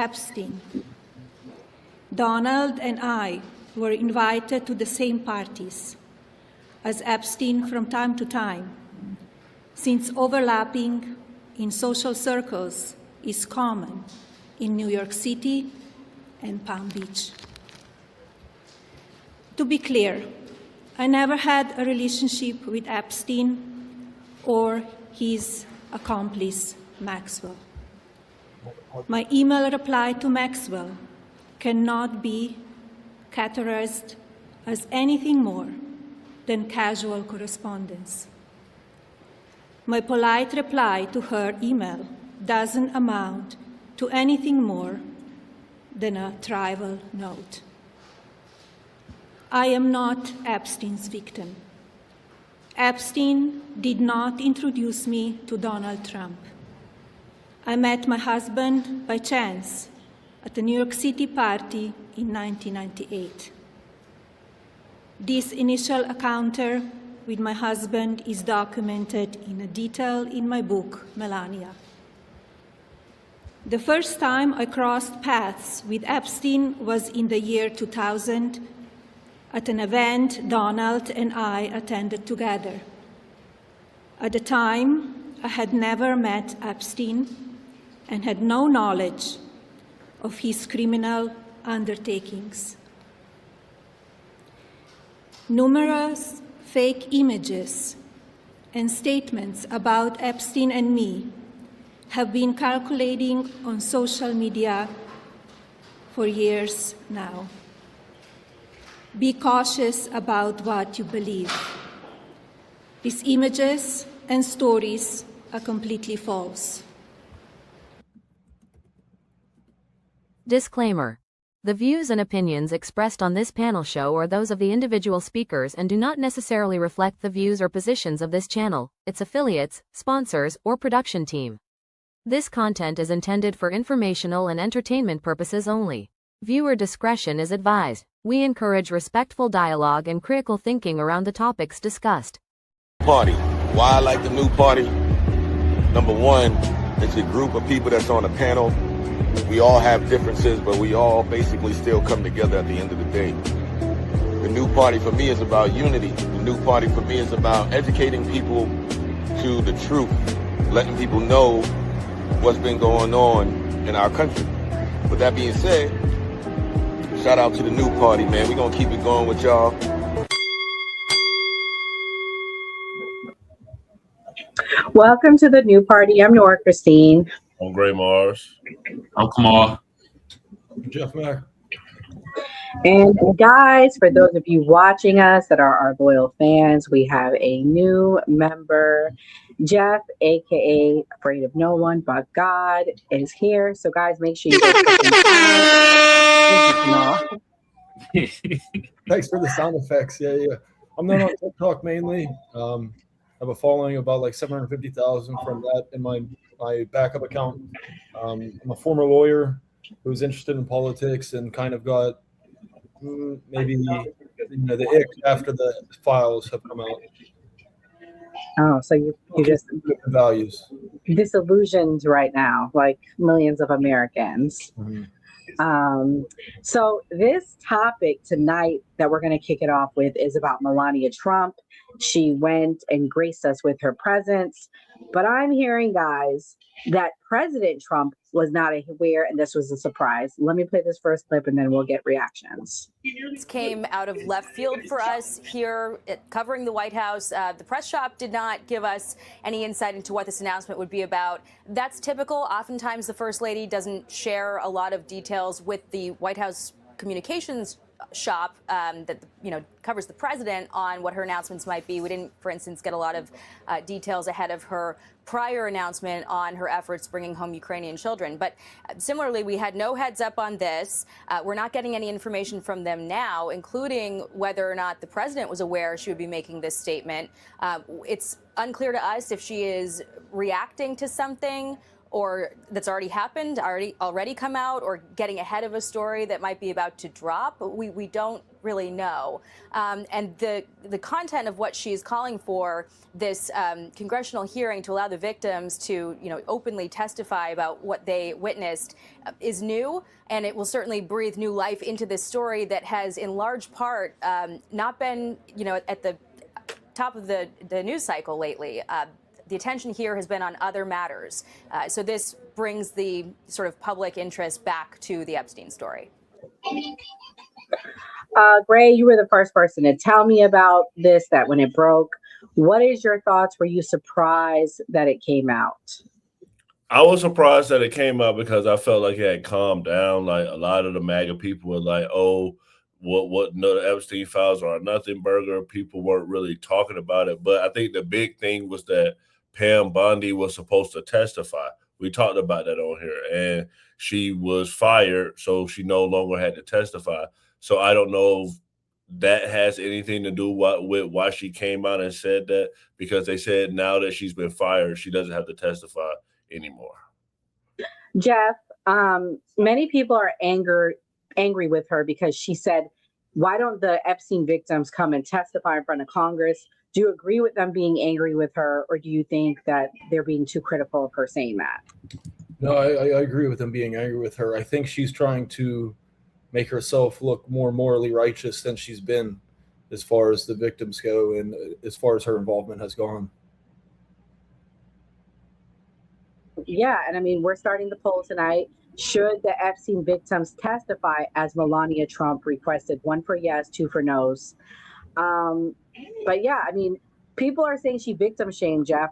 Epstein. Donald and I were invited to the same parties as Epstein from time to time, since overlapping in social circles is common in New York City and Palm Beach. To be clear, I never had a relationship with Epstein or his accomplice, Maxwell. My email reply to Maxwell cannot be categorized as anything more than casual correspondence. My polite reply to her email doesn't amount to anything more than a trivial note. I am not Epstein's victim. Epstein did not introduce me to Donald Trump. I met my husband by chance at a New York City party in 1998. This initial encounter with my husband is documented in detail in my book, Melania. The first time I crossed paths with Epstein was in the year 2000 at an event Donald and I attended together. At the time, I had never met Epstein and had no knowledge of his criminal undertakings. Numerous fake images and statements about Epstein and me have been circulating on social media for years now. Be cautious about what you believe. These images and stories are completely false. Disclaimer. The views and opinions expressed on this panel show are those of the individual speakers and do not necessarily reflect the views or positions of this channel, its affiliates, sponsors, or production team. This content is intended for informational and entertainment purposes only. Viewer discretion is advised. We encourage respectful dialogue and critical thinking around the topics discussed. Party. Why I like the new party? Number one, it's a group of people that's on a panel. We all have differences, but we all basically still come together at the end of the day. The new party for me is about unity. The new party for me is about educating people to the truth, letting people know what's been going on in our country. With that being said, shout out to the new party, man. We're going to keep it going with y'all. Welcome to the new party. I'm Nora Christine. I'm Gray Mars. I'm Kamal. Jeff Mack. And guys, for those of you watching us that are our loyal fans, we have a new member. Jeff, aka Afraid of No One But God, is here. So guys, make sure you Thanks for the sound effects. Yeah. I'm not on TikTok mainly. I have a following of about like 750,000 from that in my backup account. I'm a former lawyer who was interested in politics and kind of got maybe the ick after the files have come out. Oh, so you just values disillusioned right now, like millions of Americans. Mm-hmm. So this topic tonight that we're going to kick it off with is about Melania Trump. She went and graced us with her presence, but I'm hearing, guys, that President Trump was not aware, and this was a surprise. Let me play this first clip, and then we'll get reactions. This came out of left field for us here covering the White House. The press shop did not give us any insight into what this announcement would be about. That's typical. Oftentimes, the First Lady doesn't share a lot of details with the White House communications shop that covers the president on what her announcements might be. We didn't, for instance, get a lot of details ahead of her prior announcement on her efforts bringing home Ukrainian children. But similarly, we had no heads up on this. We're not getting any information from them now, including whether or not the president was aware she would be making this statement. It's unclear to us if she is reacting to something or that's already happened, already come out, or getting ahead of a story that might be about to drop. We don't really know. And the content of what she's calling for, this congressional hearing to allow the victims to, openly testify about what they witnessed, is new, and it will certainly breathe new life into this story that has, in large part, not been, at the top of the news cycle lately. The attention here has been on other matters. So this brings the sort of public interest back to the Epstein story. Gray, you were the first person to tell me about this, that when it broke. What is your thoughts? Were you surprised that it came out? I was surprised that it came out because I felt like it had calmed down. Like a lot of the MAGA people were like, oh, what no, the Epstein files are a nothing burger. People weren't really talking about it. But I think the big thing was that Pam Bondi was supposed to testify. We talked about that on here, and she was fired, so she no longer had to testify. So I don't know if that has anything to do with why she came out and said that, because they said now that she's been fired, she doesn't have to testify anymore. Jeff, many people are angry with her because she said, why don't the Epstein victims come and testify in front of Congress? Do you agree with them being angry with her, or do you think that they're being too critical of her saying that? No, I agree with them being angry with her. I think she's trying to make herself look more morally righteous than she's been as far as the victims go and as far as her involvement has gone. Yeah, and I mean, we're starting the poll tonight. Should the Epstein victims testify, as Melania Trump requested? 1 for yes, 2 for no's. But yeah, I mean, people are saying she victim shamed, Jeff.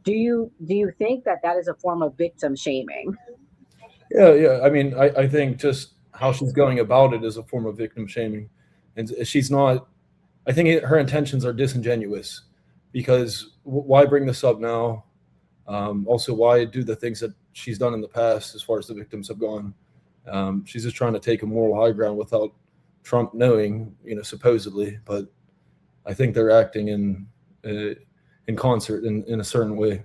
Do you think that that is a form of victim shaming? Yeah. I mean, I think just how she's going about it is a form of victim shaming. And she's not, I think her intentions are disingenuous, because why bring this up now? Also, why do the things that she's done in the past as far as the victims have gone? She's just trying to take a moral high ground without Trump knowing, supposedly. But I think they're acting in concert in a certain way.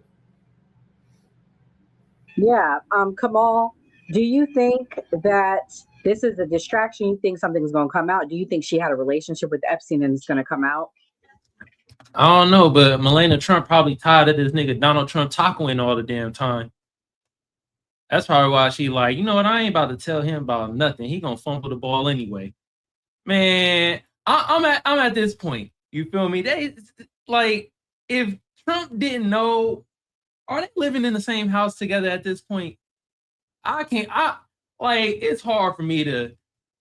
Yeah. Kamal, do you think that this is a distraction? You think something's going to come out? Do you think she had a relationship with Epstein and it's going to come out? I don't know, but Melania Trump probably tired of this nigga Donald Trump tacoing all the damn time. That's probably why she like, you know what? I ain't about to tell him about nothing. He gonna fumble the ball anyway. Man, I'm at this point. You feel me? They like, if Trump didn't know, are they living in the same house together at this point? It's hard for me to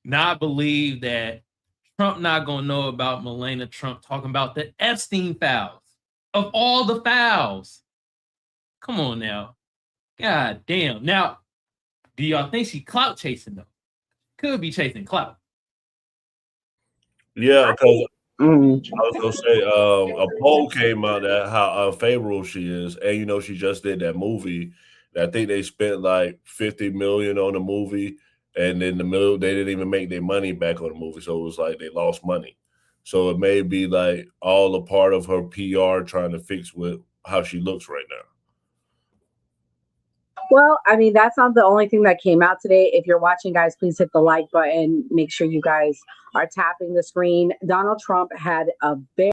not believe that Trump not gonna know about Melania Trump talking about the Epstein files, of all the files. Come on now. God damn. Now, do y'all think she clout chasing though? Could be chasing clout. Yeah, because I was gonna say a poll came out that how unfavorable she is, and she just did that movie. I think they spent like $50 million on the movie, and then they didn't even make their money back on the movie, so it was like they lost money. So it may be like all a part of her PR trying to fix with how she looks right now. Well, I mean, that's not the only thing that came out today. If you're watching, guys, please hit the like button. Make sure you guys are tapping the screen. Donald Trump had a very